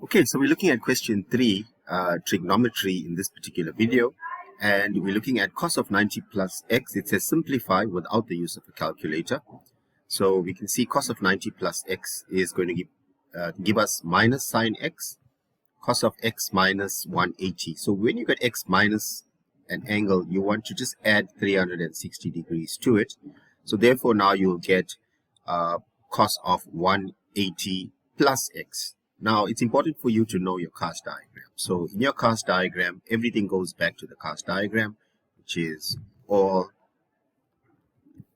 Okay, so we're looking at question 3, trigonometry in this particular video, and we're looking at cos of 90 plus x. It says simplify without the use of a calculator. So we can see cos of 90 plus x is going to give us minus sine x, cos of x minus 180. So when you get x minus an angle, you want to just add 360 degrees to it. So therefore now you'll get cos of 180 plus x. Now, it's important for you to know your cast diagram. So in your cast diagram, everything goes back to the cast diagram, which is all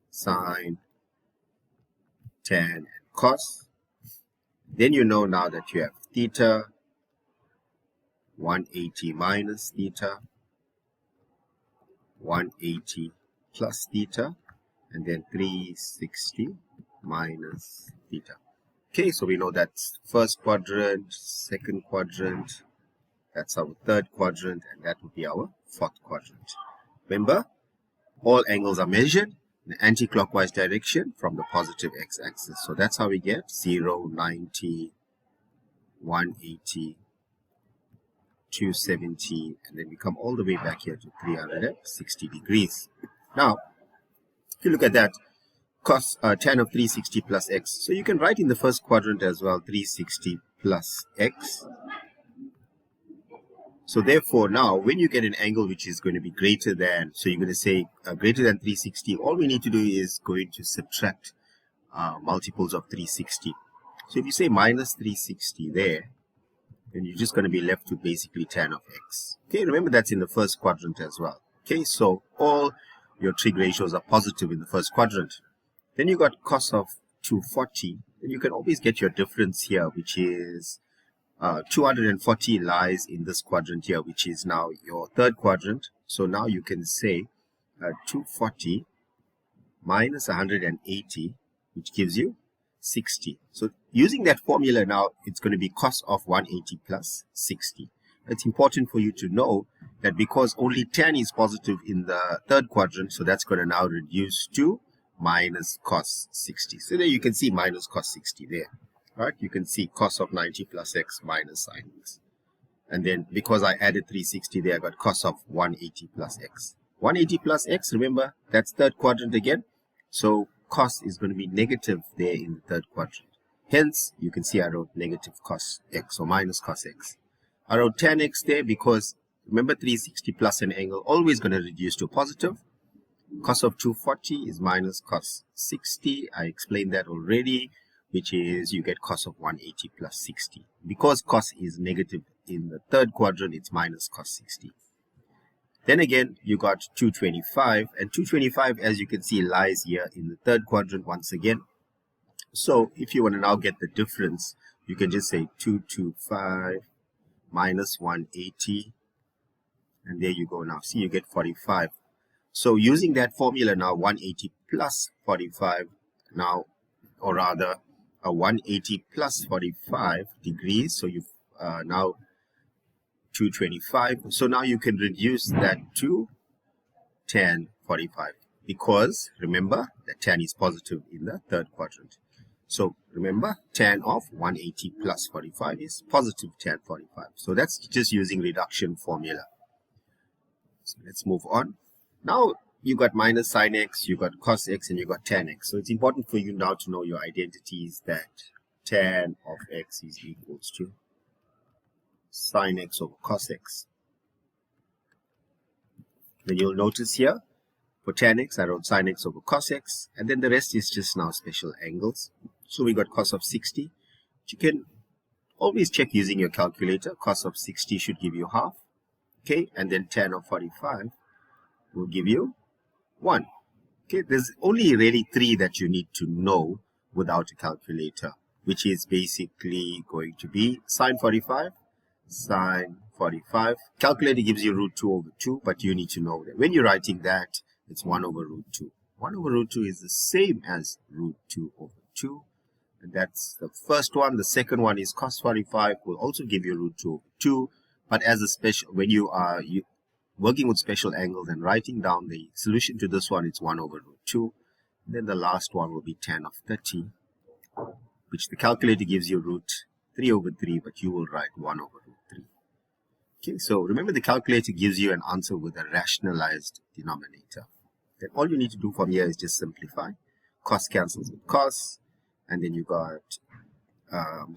sine, tan, and cos. Then you know now that you have theta, 180 minus theta, 180 plus theta, and then 360 minus theta. Okay, so we know that's first quadrant, second quadrant, that's our third quadrant, and that would be our fourth quadrant. Remember, all angles are measured in the anti-clockwise direction from the positive x-axis. So that's how we get 0, 90, 180, 270, and then we come all the way back here to 360 degrees. Now, if you look at that, cos tan of 360 plus x. So you can write in the first quadrant as well, 360 plus x. So therefore now, when you get an angle which is going to be greater than, so you're going to say greater than 360, all we need to do is going to subtract multiples of 360. So if you say minus 360 there, then you're just going to be left with basically tan of x. Okay, remember that's in the first quadrant as well. Okay, so all your trig ratios are positive in the first quadrant. Then you got cos of 240, and you can always get your difference here, which is 240 lies in this quadrant here, which is now your third quadrant. So now you can say 240 minus 180, which gives you 60. So using that formula now, it's going to be cos of 180 plus 60. It's important for you to know that because only tan is positive in the third quadrant, so that's going to now reduce to minus cos 60. So there you can see minus cos 60 there. Right? You can see cos of 90 plus x minus sine x. And then because I added 360 there, I got cos of 180 plus x. 180 plus x, remember, that's third quadrant again. So cos is going to be negative there in the third quadrant. Hence, you can see I wrote negative cos x or minus cos x. I wrote tan x there because, remember, 360 plus an angle always going to reduce to positive. Cos of 240 is minus cos 60. I explained that already, which is you get cos of 180 plus 60. Because cos is negative in the third quadrant, it's minus cos 60. Then again, you got 225, and 225, as you can see, lies here in the third quadrant once again. So if you want to now get the difference, you can just say 225 minus 180, and there you go now. See, you get 45. So using that formula now, 180 plus 45 now, or rather, 180 plus 45 degrees. So you've now 225. So now you can reduce that to tan 45 because remember that tan is positive in the third quadrant. So remember, tan of 180 plus 45 is positive tan 45. So that's just using reduction formula. So let's move on. Now you got minus sine x, you got cos x, and you got tan x. So it's important for you now to know your identities that tan of x is equals to sine x over cos x. Then you'll notice here, for tan x, I wrote sine x over cos x, and then the rest is just now special angles. So we got cos of 60. You can always check using your calculator. Cos of 60 should give you half. Okay, and then tan of 45 will give you 1. Okay, there's only really 3 that you need to know without a calculator, which is basically going to be sine 45, sine 45. Calculator gives you root 2 over 2, but you need to know that when you're writing that, it's 1 over root 2. 1 over root 2 is the same as root 2 over 2. And that's the first one. The second one is cos 45 will also give you root 2 over 2. But as a special, when you are working with special angles and writing down the solution to this one, it's 1 over root 2. And then the last one will be tan of 30, which the calculator gives you root 3 over 3, but you will write 1 over root 3. Okay, so remember the calculator gives you an answer with a rationalized denominator. Then all you need to do from here is just simplify. Cos cancels with cos, and then you got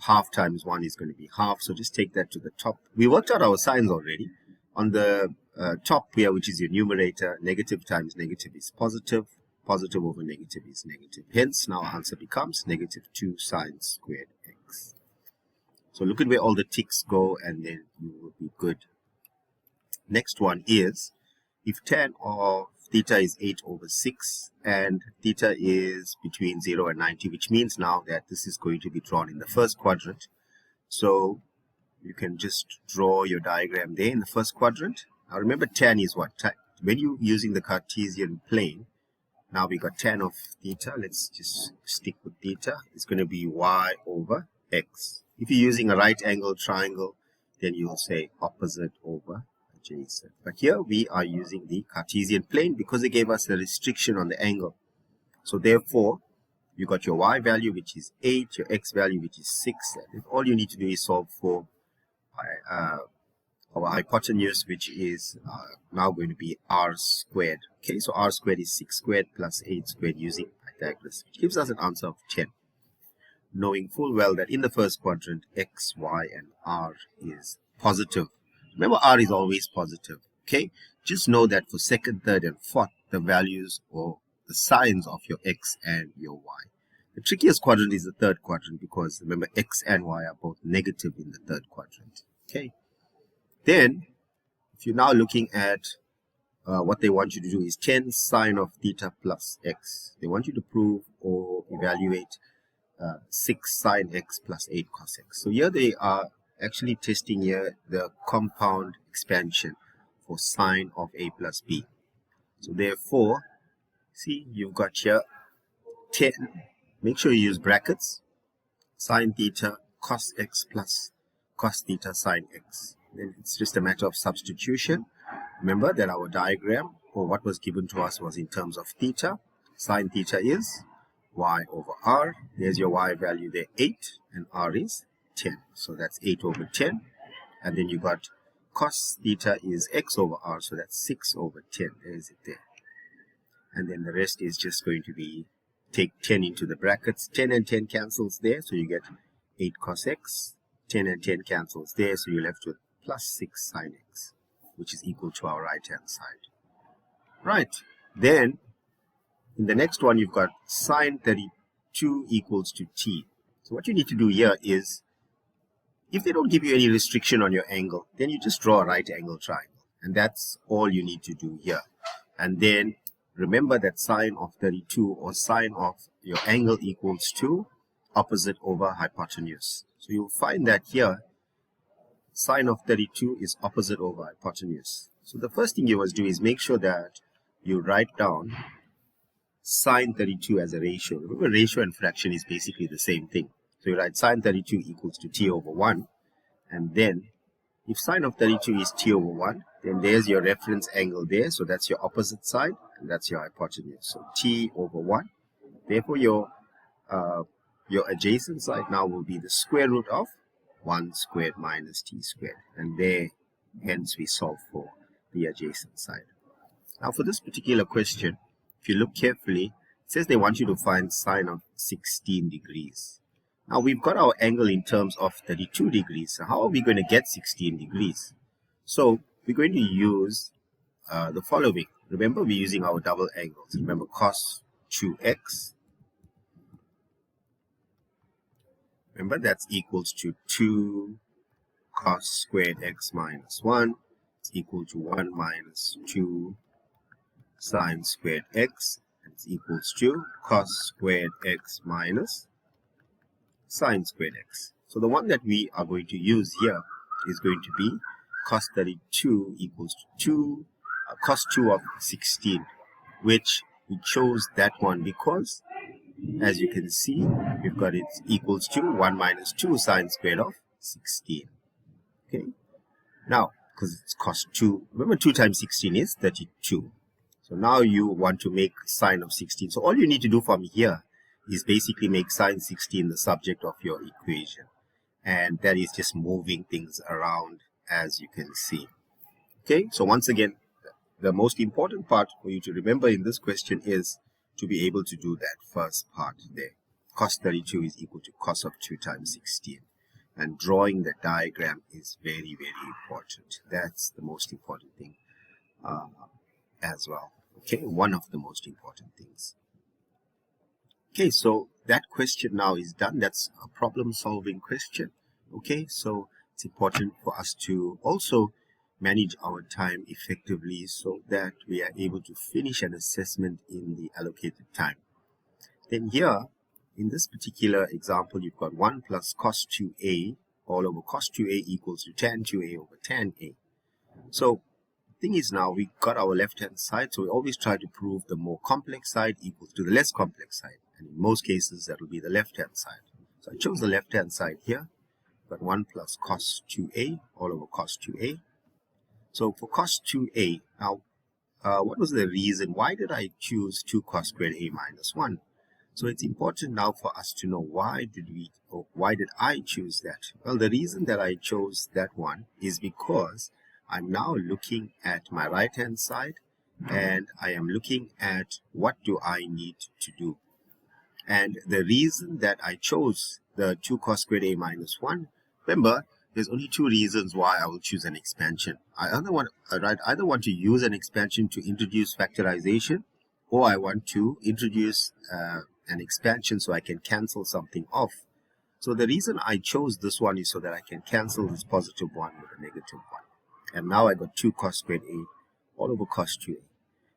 half times 1 is going to be half, so just take that to the top. We worked out our signs already. On the top here, which is your numerator, negative times negative is positive. Positive over negative is negative. Hence, now our answer becomes negative 2 sine squared x. So look at where all the ticks go, and then you will be good. Next one is, if tan of theta is 8 over 6, and theta is between 0 and 90, which means now that this is going to be drawn in the first quadrant. So you can just draw your diagram there in the first quadrant. Now remember, tan is what? When you're using the Cartesian plane, now we got tan of theta. Let's just stick with theta. It's going to be y over x. If you're using a right angle triangle, then you'll say opposite over adjacent. But here we are using the Cartesian plane because they gave us the restriction on the angle. So therefore, you got your y value, which is 8, your x value, which is 6. And all you need to do is solve for our hypotenuse, which is now going to be r squared. Okay, so r squared is 6 squared plus 8 squared using Pythagoras, which gives us an answer of 10. Knowing full well that in the first quadrant, x, y, and r is positive. Remember, r is always positive. Okay, just know that for second, third, and fourth, the values or the signs of your x and your y. The trickiest quadrant is the third quadrant because remember, x and y are both negative in the third quadrant. Okay. Then, if you're now looking at what they want you to do is 10 sine of theta plus x. They want you to prove or evaluate 6 sine x plus 8 cos x. So here they are actually testing here the compound expansion for sine of a plus b. So therefore, see, you've got here 10. Make sure you use brackets. Sine theta cos x plus cos theta sine x. Then it's just a matter of substitution. Remember that our diagram, or what was given to us, was in terms of theta. Sine theta is y over r. There's your y value there, 8, and r is 10. So that's 8 over 10. And then you got cos theta is x over r, so that's 6 over 10. There's it there. And then the rest is just going to be, take 10 into the brackets. 10 and 10 cancels there, so you get 8 cos x. 10 and 10 cancels there, so you're left with plus 6 sine x, which is equal to our right-hand side. Right, then in the next one, you've got sine 32 equals to t. So what you need to do here is, if they don't give you any restriction on your angle, then you just draw a right angle triangle. And that's all you need to do here. And then remember that sine of 32 or sine of your angle equals to opposite over hypotenuse. So you'll find that here, sine of 32 is opposite over hypotenuse. So the first thing you must do is make sure that you write down sine 32 as a ratio. Remember, ratio and fraction is basically the same thing. So you write sine 32 equals to t over 1. And then, if sine of 32 is t over 1, then there's your reference angle there. So that's your opposite side, and that's your hypotenuse. So t over 1. Therefore, your adjacent side now will be the square root of 1 squared minus t squared. And there, hence, we solve for the adjacent side. Now, for this particular question, if you look carefully, it says they want you to find sine of 16 degrees. Now, we've got our angle in terms of 32 degrees. So how are we going to get 16 degrees? So we're going to use the following. Remember, we're using our double angles. Remember, cos 2x. Remember, that's equals to 2 cos squared x minus 1. It's equal to 1 minus 2 sine squared x. And it's equals to cos squared x minus sine squared x. So the one that we are going to use here is going to be cos 32 equals to 2 cos 2 of 16, which we chose that one because, as you can see, we've got it equals to 1 minus 2 sine squared of 16. Okay. Now, because it's cos 2, remember 2 times 16 is 32. So now you want to make sine of 16. So all you need to do from here is basically make sine 16 the subject of your equation. and that is just moving things around, as you can see. Okay, so once again, the most important part for you to remember in this question is to be able to do that first part there. Cos 32 is equal to cos of 2 times 16. And drawing the diagram is very, very important. That's the most important thing as well. Okay, one of the most important things. Okay, so that question now is done. That's a problem-solving question. Okay, so it's important for us to also manage our time effectively so that we are able to finish an assessment in the allocated time. Then here, in this particular example, you've got 1 plus cos 2a all over cos 2a equals to tan 2a over tan a. So the thing is now we got our left-hand side, so we always try to prove the more complex side equals to the less complex side. And in most cases, that will be the left-hand side. So I chose the left-hand side here. Got 1 plus cos 2a all over cos 2a. So for cos 2a, now what was the reason? Why did I choose 2 cos squared a minus 1? So it's important now for us to know why did I choose that? Well, the reason that I chose that one is because I'm now looking at my right-hand side and I am looking at what do I need to do. And the reason that I chose the 2 cos squared a minus 1, remember, there's only 2 reasons why I will choose an expansion. I either want to use an expansion to introduce factorization, or I want to introduce an expansion so I can cancel something off. So the reason I chose this one is so that I can cancel this positive 1 with a negative 1. And now I got 2 cos squared a all over cos 2a.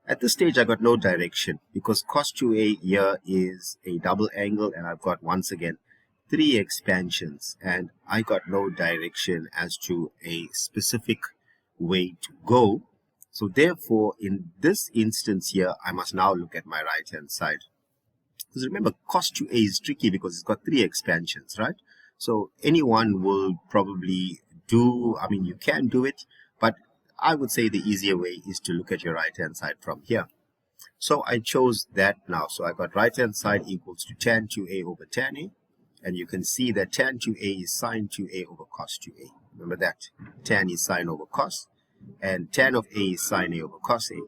At this stage, I got no direction because cos 2a here is a double angle, and I've got, once again, 3 expansions, and I got no direction as to a specific way to go. So therefore, in this instance here, I must now look at my right-hand side. Because remember, cos 2a is tricky because it's got 3 expansions, right? So anyone will probably do, I mean, you can do it, but I would say the easier way is to look at your right-hand side from here. So I chose that now. So I got right-hand side equals to tan 2a over tan a. And you can see that tan 2a is sine 2a over cos 2a. Remember that. Tan is sine over cos. And tan of a is sine a over cos a.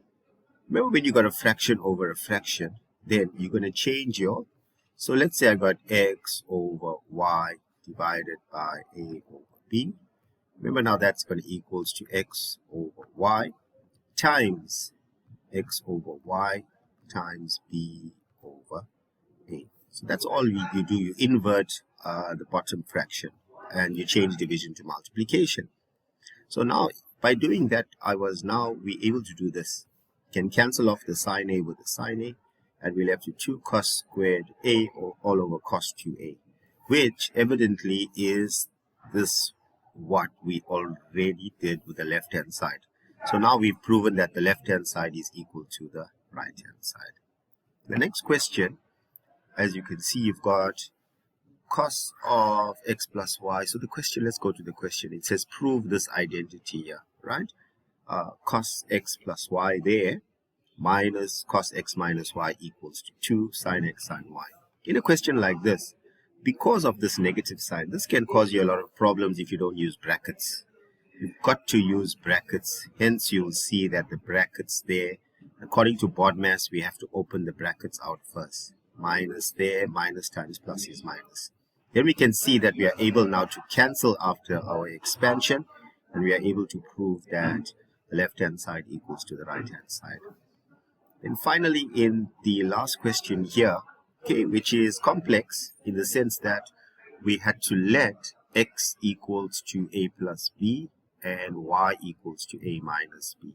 Remember when you got a fraction over a fraction, then you're going to change your... So let's say I got x over y divided by a over b. Remember now that's going to equals to x over y times x over y times b over a. So that's all you do. You invert the bottom fraction and you change division to multiplication. So now by doing that, we able to do this. Can cancel off the sine a with the sine a, and we're left with 2 cos squared a all over cos 2a, which evidently is this what we already did with the left-hand side. So now we've proven that the left-hand side is equal to the right-hand side. The next question, as you can see, you've got cos of x plus y. So the question, let's go to the question. It says prove this identity here, right? Cos x plus y there minus cos x minus y equals to 2 sine x sine y. In a question like this, because of this negative sign, this can cause you a lot of problems if you don't use brackets. You've got to use brackets. Hence, you'll see that the brackets there, according to BODMAS, we have to open the brackets out first. Minus there, minus times plus is minus. Then we can see that we are able now to cancel after our expansion, and we are able to prove that the left-hand side equals to the right-hand side. And finally, in the last question here, okay, which is complex in the sense that we had to let x equals to a plus b and y equals to a minus b.